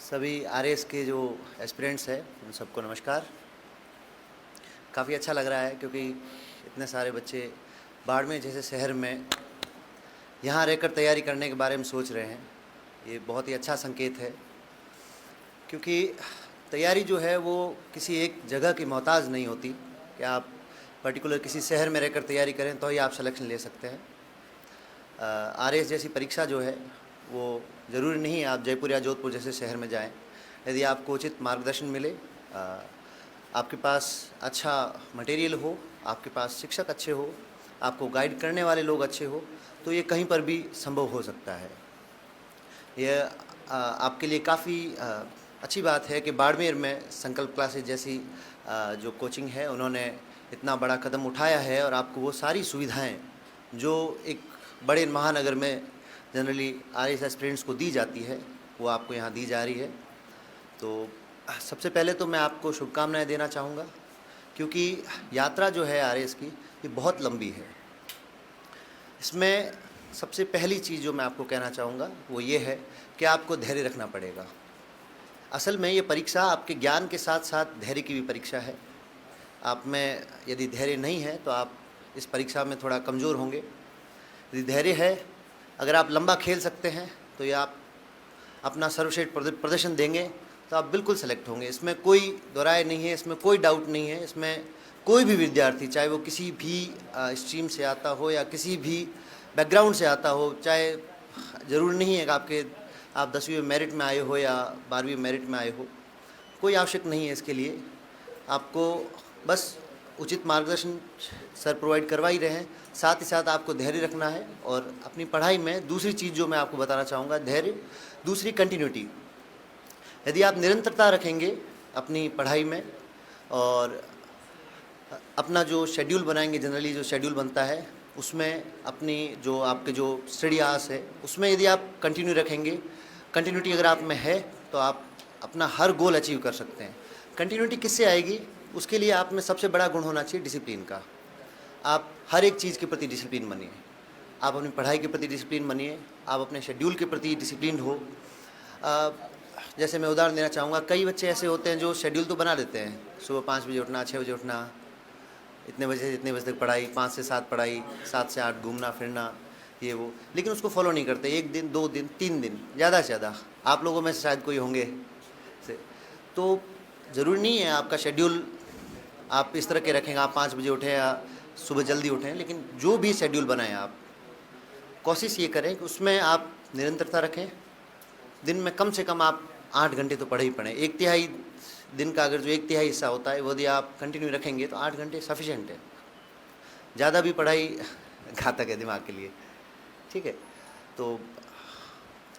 सभी आरएस के जो एस्पिरेंट्स हैं उन सबको नमस्कार। काफ़ी अच्छा लग रहा है क्योंकि इतने सारे बच्चे बाड़मेर जैसे शहर में यहाँ रहकर तैयारी करने के बारे में सोच रहे हैं। ये बहुत ही अच्छा संकेत है क्योंकि तैयारी जो है वो किसी एक जगह की मोहताज नहीं होती कि आप पर्टिकुलर किसी शहर में रहकर तैयारी करें तो ही आप सिलेक्शन ले सकते हैं। आरएस जैसी परीक्षा जो है वो ज़रूरी नहीं है आप जयपुर या जोधपुर जैसे शहर में जाएं। यदि आपको उचित मार्गदर्शन मिले, आपके पास अच्छा मटेरियल हो, आपके पास शिक्षक अच्छे हो, आपको गाइड करने वाले लोग अच्छे हो, तो ये कहीं पर भी संभव हो सकता है। यह आपके लिए काफ़ी अच्छी बात है कि बाड़मेर में संकल्प क्लासेस जैसी जो कोचिंग है उन्होंने इतना बड़ा कदम उठाया है और आपको वो सारी सुविधाएं जो एक बड़े महानगर में जनरली आरएस एस्पिरेंट्स को दी जाती है वो आपको यहाँ दी जा रही है। तो सबसे पहले तो मैं आपको शुभकामनाएं देना चाहूँगा क्योंकि यात्रा जो है आरएस की ये बहुत लंबी है। इसमें सबसे पहली चीज़ जो मैं आपको कहना चाहूँगा वो ये है कि आपको धैर्य रखना पड़ेगा। असल में ये परीक्षा आपके ज्ञान के साथ साथ धैर्य की भी परीक्षा है। आप में यदि धैर्य नहीं है तो आप इस परीक्षा में थोड़ा कमज़ोर होंगे। यदि धैर्य है, अगर आप लंबा खेल सकते हैं तो ये आप अपना सर्वश्रेष्ठ प्रदर्शन देंगे तो आप बिल्कुल सेलेक्ट होंगे। इसमें कोई दो राय नहीं है, इसमें कोई डाउट नहीं है। इसमें कोई भी विद्यार्थी, चाहे वो किसी भी स्ट्रीम से आता हो या किसी भी बैकग्राउंड से आता हो, चाहे ज़रूरी नहीं है कि आप 10वीं में मेरिट में आए हो या 12वीं में मेरिट में आए हो, कोई आवश्यक नहीं है इसके लिए। आपको बस उचित मार्गदर्शन सर प्रोवाइड करवा ही रहे हैं, साथ ही साथ आपको धैर्य रखना है। और अपनी पढ़ाई में दूसरी चीज़ जो मैं आपको बताना चाहूँगा, धैर्य, दूसरी कंटिन्यूटी। यदि आप निरंतरता रखेंगे अपनी पढ़ाई में और अपना जो शेड्यूल बनाएंगे, जनरली जो शेड्यूल बनता है उसमें अपनी जो आपके जो स्टडी आवर्स है उसमें यदि आप कंटिन्यू रखेंगे, कंटिन्यूटी अगर आप में है तो आप अपना हर गोल अचीव कर सकते हैं। कंटिन्यूटी किससे आएगी? उसके लिए आप में सबसे बड़ा गुण होना चाहिए डिसिप्लिन का। आप हर एक चीज़ के प्रति डिसिप्लिन बनिए, आप अपनी पढ़ाई के प्रति डिसिप्लिन बनिए, आप अपने शेड्यूल के प्रति डिसिप्लिन हो। जैसे मैं उदाहरण देना चाहूँगा, कई बच्चे ऐसे होते हैं जो शेड्यूल तो बना देते हैं, सुबह 5 बजे उठना, 6 बजे उठना, इतने बजे से इतने बजे तक पढ़ाई, 5 से 7 पढ़ाई, 7 से 8 घूमना फिरना, ये वो, लेकिन उसको फॉलो नहीं करते। 1 दिन, 2 दिन, 3 दिन, ज़्यादा से ज़्यादा। आप लोगों में से शायद कोई होंगे। तो ज़रूरी नहीं है आपका शेड्यूल आप इस तरह के रखेंगे, आप 5 बजे उठें या सुबह जल्दी उठें, लेकिन जो भी शेड्यूल बनाएं आप कोशिश ये करें कि उसमें आप निरंतरता रखें। दिन में कम से कम आप 8 घंटे तो पढ़े ही पढ़ें। 1/3 दिन का अगर जो 1/3 हिस्सा होता है वो यदि आप कंटिन्यू रखेंगे तो 8 घंटे सफिशेंट है। ज़्यादा भी पढ़ाई घातक है दिमाग के लिए, ठीक है। तो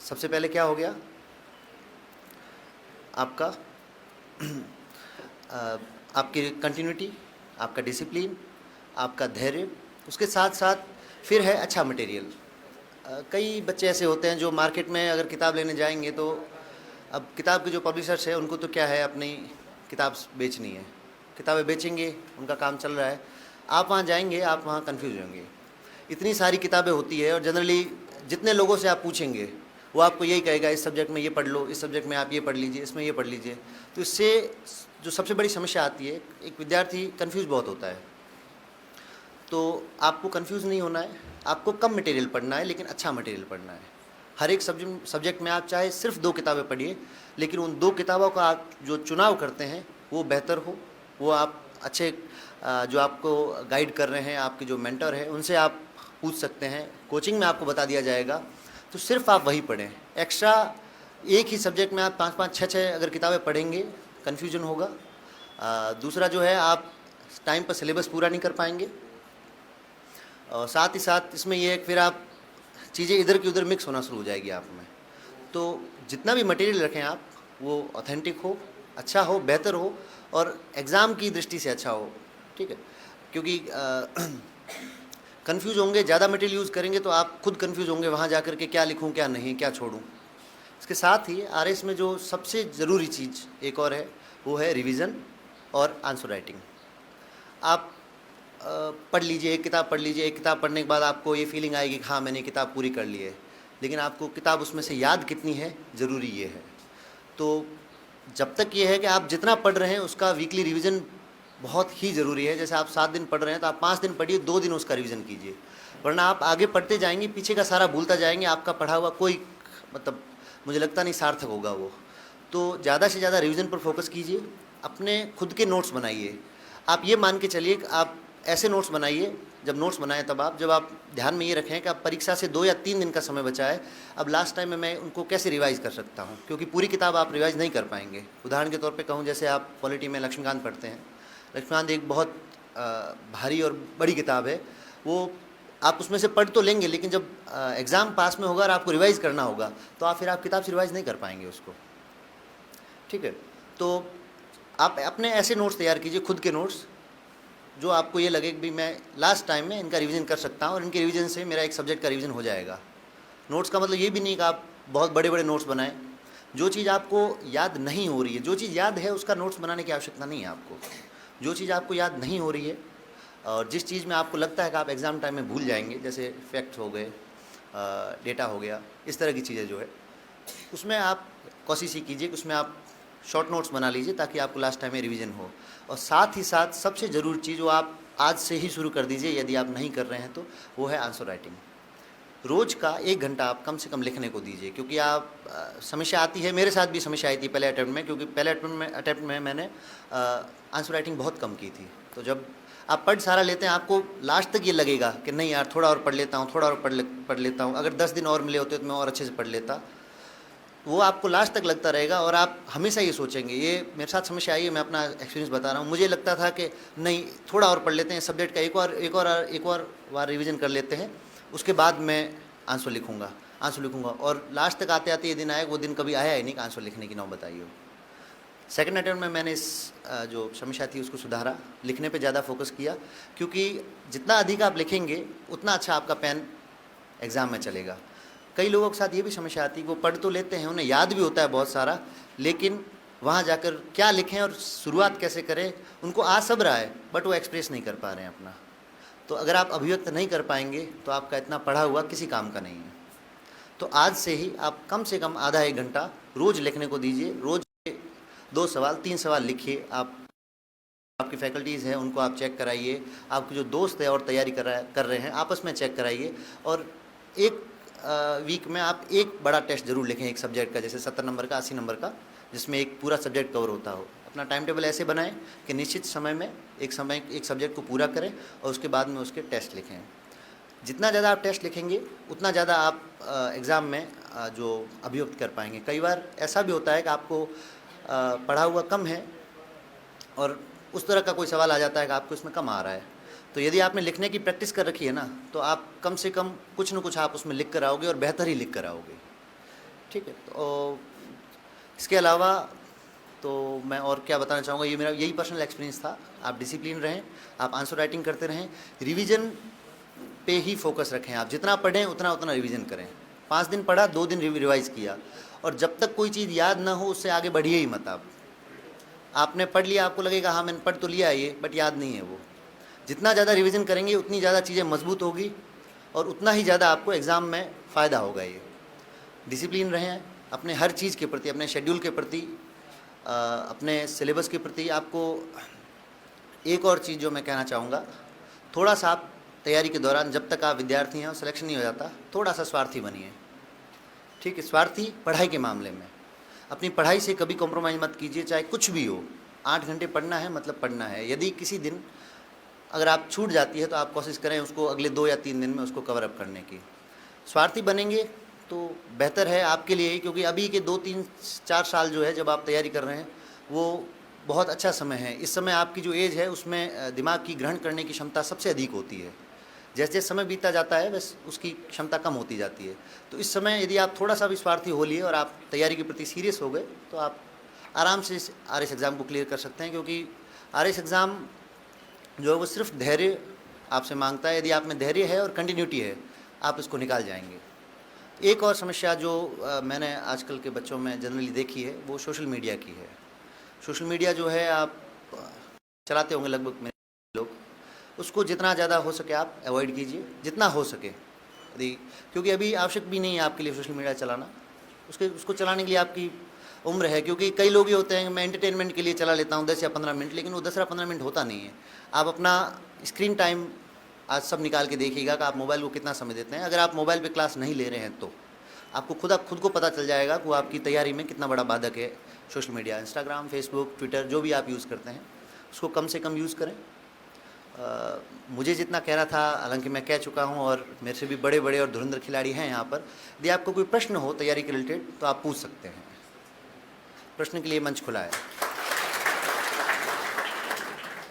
सबसे पहले क्या हो गया आपका आपकी कंटिन्यूटी, आपका डिसिप्लिन, आपका धैर्य, उसके साथ साथ फिर है अच्छा मटेरियल। कई बच्चे ऐसे होते हैं जो मार्केट में अगर किताब लेने जाएंगे तो अब किताब के जो पब्लिशर्स हैं उनको तो क्या है, अपनी किताब बेचनी है, किताबें बेचेंगे, उनका काम चल रहा है। आप वहाँ जाएंगे, आप वहाँ कंफ्यूज होंगे। इतनी सारी किताबें होती है और जनरली जितने लोगों से आप पूछेंगे वो आपको यही कहेगा, इस सब्जेक्ट में ये पढ़ लो, इस सब्जेक्ट में आप ये पढ़ लीजिए, इसमें ये पढ़ लीजिए। तो इससे जो सबसे बड़ी समस्या आती है, एक विद्यार्थी कंफ्यूज बहुत होता है। तो आपको कंफ्यूज नहीं होना है, आपको कम मटेरियल पढ़ना है लेकिन अच्छा मटेरियल पढ़ना है। हर एक सब्जेक्ट में आप चाहे सिर्फ 2 किताबें पढ़िए, लेकिन उन 2 किताबों का आप जो चुनाव करते हैं वो बेहतर हो। वो आप अच्छे जो आपको गाइड कर रहे हैं, आपके जो मेंटर हैं, उनसे आप पूछ सकते हैं, कोचिंग में आपको बता दिया जाएगा। तो सिर्फ आप वही पढ़ें। एक्स्ट्रा एक ही सब्जेक्ट में आप 5-5, 6-6 अगर किताबें पढ़ेंगे कन्फ्यूजन होगा। दूसरा जो है, आप टाइम पर सिलेबस पूरा नहीं कर पाएंगे। और साथ ही साथ इसमें ये फिर आप चीज़ें इधर की उधर मिक्स होना शुरू हो जाएगी आप में। तो जितना भी मटेरियल रखें आप, वो ऑथेंटिक हो, अच्छा हो, बेहतर हो और एग्ज़ाम की दृष्टि से अच्छा हो, ठीक है। क्योंकि कंफ्यूज होंगे, ज़्यादा मटेरियल यूज़ करेंगे तो आप खुद कंफ्यूज होंगे वहाँ जा कर के, क्या लिखूँ क्या नहीं, क्या छोड़ूँ। इसके साथ ही आरएस में जो सबसे ज़रूरी चीज़ एक और है वो है रिवीजन और आंसर राइटिंग। आप पढ़ लीजिए, एक किताब पढ़ लीजिए, एक किताब पढ़ने के बाद आपको ये फीलिंग आएगी कि हाँ मैंने किताब पूरी कर ली है, लेकिन आपको किताब उसमें से याद कितनी है, ज़रूरी ये है। तो जब तक ये है कि आप जितना पढ़ रहे हैं उसका वीकली रिवीजन बहुत ही ज़रूरी है। जैसे आप 7 दिन पढ़ रहे हैं तो आप 5 दिन पढ़िए, 2 दिन उसका रिवीजन कीजिए, वरना आप आगे पढ़ते जाएंगे, पीछे का सारा भूलता जाएंगे, आपका पढ़ा हुआ कोई मतलब मुझे लगता नहीं सार्थक होगा वो। तो ज़्यादा से ज़्यादा रिवीजन पर फोकस कीजिए, अपने खुद के नोट्स बनाइए। आप ये मान के चलिए कि आप ऐसे नोट्स बनाइए, जब नोट्स बनाएं तब आप जब आप ध्यान में ये रखें कि आप परीक्षा से 2 या 3 दिन का समय बचा है, अब लास्ट टाइम में मैं उनको कैसे रिवाइज़ कर सकता हूँ, क्योंकि पूरी किताब आप रिवाइज़ नहीं कर पाएंगे। उदाहरण के तौर पे कहूँ, जैसे आप पॉलिटी में लक्ष्मीकांत पढ़ते हैं, लक्ष्मीकांत एक बहुत भारी और बड़ी किताब है, वो आप उसमें से पढ़ तो लेंगे, लेकिन जब एग्ज़ाम पास में होगा और आपको रिवाइज़ करना होगा तो आप फिर आप किताब से रिवाइज़ नहीं कर पाएंगे उसको। ठीक है, तो आप अपने ऐसे नोट्स तैयार कीजिए, खुद के नोट्स, जो आपको ये लगे कि भी मैं लास्ट टाइम में इनका रिवीजन कर सकता हूँ और इनके रिवीजन से मेरा एक सब्जेक्ट का रिवीजन हो जाएगा। नोट्स का मतलब ये भी नहीं कि आप बहुत बड़े बड़े नोट्स बनाएं। जो चीज़ आपको याद नहीं हो रही है, जो चीज़ याद है उसका नोट्स बनाने की आवश्यकता नहीं है आपको। जो चीज़ आपको याद नहीं हो रही है और जिस चीज़ में आपको लगता है कि आप एग्ज़ाम टाइम में भूल जाएंगे, जैसे फैक्ट्स हो गए, डेटा हो गया, इस तरह की चीज़ें जो है, उसमें आप कोशिश ही कीजिए कि उसमें आप शॉर्ट नोट्स बना लीजिए ताकि आपको लास्ट टाइम में रिवीजन हो। और साथ ही साथ सबसे ज़रूरी चीज़, वो आप आज से ही शुरू कर दीजिए यदि आप नहीं कर रहे हैं तो, वो है आंसर राइटिंग। रोज़ का 1 घंटा आप कम से कम लिखने को दीजिए, क्योंकि आप समस्या आती है, मेरे साथ भी समस्या आई थी पहले अटैम्प्ट में, क्योंकि पहले अटैम्प्ट में मैंने आंसर राइटिंग बहुत कम की थी। तो जब आप पढ़ सारा लेते हैं, आपको लास्ट तक ये लगेगा कि नहीं यार थोड़ा और पढ़ लेता हूँ, थोड़ा और पढ़ लेता हूँ, अगर 10 दिन और मिले होते तो मैं और अच्छे से पढ़ लेता। वो आपको लास्ट तक लगता रहेगा और आप हमेशा ये सोचेंगे। ये मेरे साथ समस्या आई है, मैं अपना एक्सपीरियंस बता रहा हूँ। मुझे लगता था कि नहीं थोड़ा और पढ़ लेते हैं, सब्जेक्ट का एक और बार रिवीजन कर लेते हैं, उसके बाद मैं आंसर लिखूँगा। और लास्ट तक आते आते ये दिन आया, वो दिन कभी आया ही नहीं कि आंसर लिखने की नौबत आई हो। सेकंड अटेम्प्ट में मैंने इस जो समस्या थी उसको सुधारा, लिखने पे ज़्यादा फोकस किया, क्योंकि जितना अधिक आप लिखेंगे उतना अच्छा आपका पेन एग्ज़ाम में चलेगा। कई लोगों के साथ ये भी समस्या आती है, वो पढ़ तो लेते हैं, उन्हें याद भी होता है बहुत सारा, लेकिन वहाँ जाकर क्या लिखें और शुरुआत कैसे करें, उनको आ सब रहा है बट वो एक्सप्रेस नहीं कर पा रहे हैं अपना। तो अगर आप अभिव्यक्त नहीं कर पाएंगे तो आपका इतना पढ़ा हुआ किसी काम का नहीं है। तो आज से ही आप कम से कम आधा 1 घंटा रोज़ लिखने को दीजिए। रोज़ 2 सवाल 3 सवाल लिखिए। आप आपकी फैकल्टीज़ हैं उनको आप चेक कराइए, आपके जो दोस्त है और तैयारी कर रहे हैं आपस में चेक कराइए। और एक वीक में आप एक बड़ा टेस्ट जरूर लिखें एक सब्जेक्ट का, जैसे 70 नंबर का, 80 नंबर का, जिसमें एक पूरा सब्जेक्ट कवर होता हो। अपना टाइम टेबल ऐसे बनाएं कि निश्चित समय में एक सब्जेक्ट को पूरा करें और उसके बाद में उसके टेस्ट लिखें। जितना ज़्यादा आप टेस्ट लिखेंगे उतना ज़्यादा आप एग्ज़ाम में जो अभिव्यक्त कर पाएंगे। कई बार ऐसा भी होता है कि आपको पढ़ा हुआ कम है और उस तरह का कोई सवाल आ जाता है कि आपको इसमें कम आ रहा है, तो यदि आपने लिखने की प्रैक्टिस कर रखी है ना, तो आप कम से कम कुछ न कुछ आप उसमें लिख कर आओगे और बेहतर ही लिख कर आओगे। ठीक है, तो इसके अलावा तो मैं और क्या बताना चाहूँगा, ये मेरा यही पर्सनल एक्सपीरियंस था। आप डिसिप्लिन रहें, आप आंसर राइटिंग करते रहें, रिवीजन पे ही फोकस रखें। आप जितना पढ़ें उतना रिवीजन करें। 5 दिन पढ़ा, 2 दिन रिवाइज़ किया, और जब तक कोई चीज़ याद ना हो उससे आगे बढ़िए ही मत। आपने पढ़ लिया, आपको लगेगा हाँ मैंने पढ़ तो लिया ये, बट याद नहीं है वो। जितना ज़्यादा रिवीजन करेंगे उतनी ज़्यादा चीज़ें मजबूत होगी और उतना ही ज़्यादा आपको एग्ज़ाम में फ़ायदा होगा। ये डिसिप्लिन रहें अपने हर चीज़ के प्रति, अपने शेड्यूल के प्रति, अपने सिलेबस के प्रति। आपको एक और चीज़ जो मैं कहना चाहूँगा, थोड़ा सा आप तैयारी के दौरान, जब तक आप विद्यार्थी हैं और सिलेक्शन नहीं हो जाता, थोड़ा सा स्वार्थी बनिए। ठीक है, स्वार्थी पढ़ाई के मामले में। अपनी पढ़ाई से कभी कॉम्प्रोमाइज़ मत कीजिए, चाहे कुछ भी हो। 8 घंटे पढ़ना है मतलब पढ़ना है। यदि किसी दिन अगर आप छूट जाती है तो आप कोशिश करें उसको अगले 2 या 3 दिन में उसको कवर अप करने की। स्वार्थी बनेंगे तो बेहतर है आपके लिए ही, क्योंकि अभी के 2, 3, 4 साल जो है जब आप तैयारी कर रहे हैं वो बहुत अच्छा समय है। इस समय आपकी जो एज है उसमें दिमाग की ग्रहण करने की क्षमता सबसे अधिक होती है। जैसे जैसे समय बीतता जाता है बस उसकी क्षमता कम होती जाती है। तो इस समय यदि आप थोड़ा सा भी स्वार्थी हो लिए और आप तैयारी के प्रति सीरियस हो गए तो आप आराम से इस आरएस एग्ज़ाम को क्लियर कर सकते हैं, क्योंकि आरएस एग्ज़ाम जो है वो सिर्फ धैर्य आपसे मांगता है। यदि आप में धैर्य है और कंटिन्यूटी है आप इसको निकाल जाएंगे। एक और समस्या जो मैंने आजकल के बच्चों में जनरली देखी है वो सोशल मीडिया की है। सोशल मीडिया जो है आप चलाते होंगे लगभग मेरे लोग, उसको जितना ज़्यादा हो सके आप अवॉइड कीजिए, जितना हो सके। यदि क्योंकि अभी आवश्यक भी नहीं है आपके लिए सोशल मीडिया चलाना, उसको चलाने के लिए आपकी उम्र है, क्योंकि कई लोग ही होते हैं मैं एंटरटेनमेंट के लिए चला लेता हूँ 10 या 15 मिनट, लेकिन वो 10 या 15 मिनट होता नहीं है। आप अपना स्क्रीन टाइम आज सब निकाल के देखिएगा कि आप मोबाइल को कितना समय देते हैं। अगर आप मोबाइल पे क्लास नहीं ले रहे हैं तो आपको खुद को पता चल जाएगा कि वो आपकी तैयारी में कितना बड़ा बाधक है। Social media, Instagram, Facebook, Twitter, जो भी आप यूज़ करते हैं उसको कम से कम यूज़ करें। मुझे जितना कह रहा था, हालांकि मैं कह चुका हूं और मेरे से भी बड़े बड़े और धुरंधर खिलाड़ी हैं यहाँ पर। यदि आपको कोई प्रश्न हो तैयारी के रिलेटेड तो आप पूछ सकते हैं। प्रश्न के लिए मंच खुला है।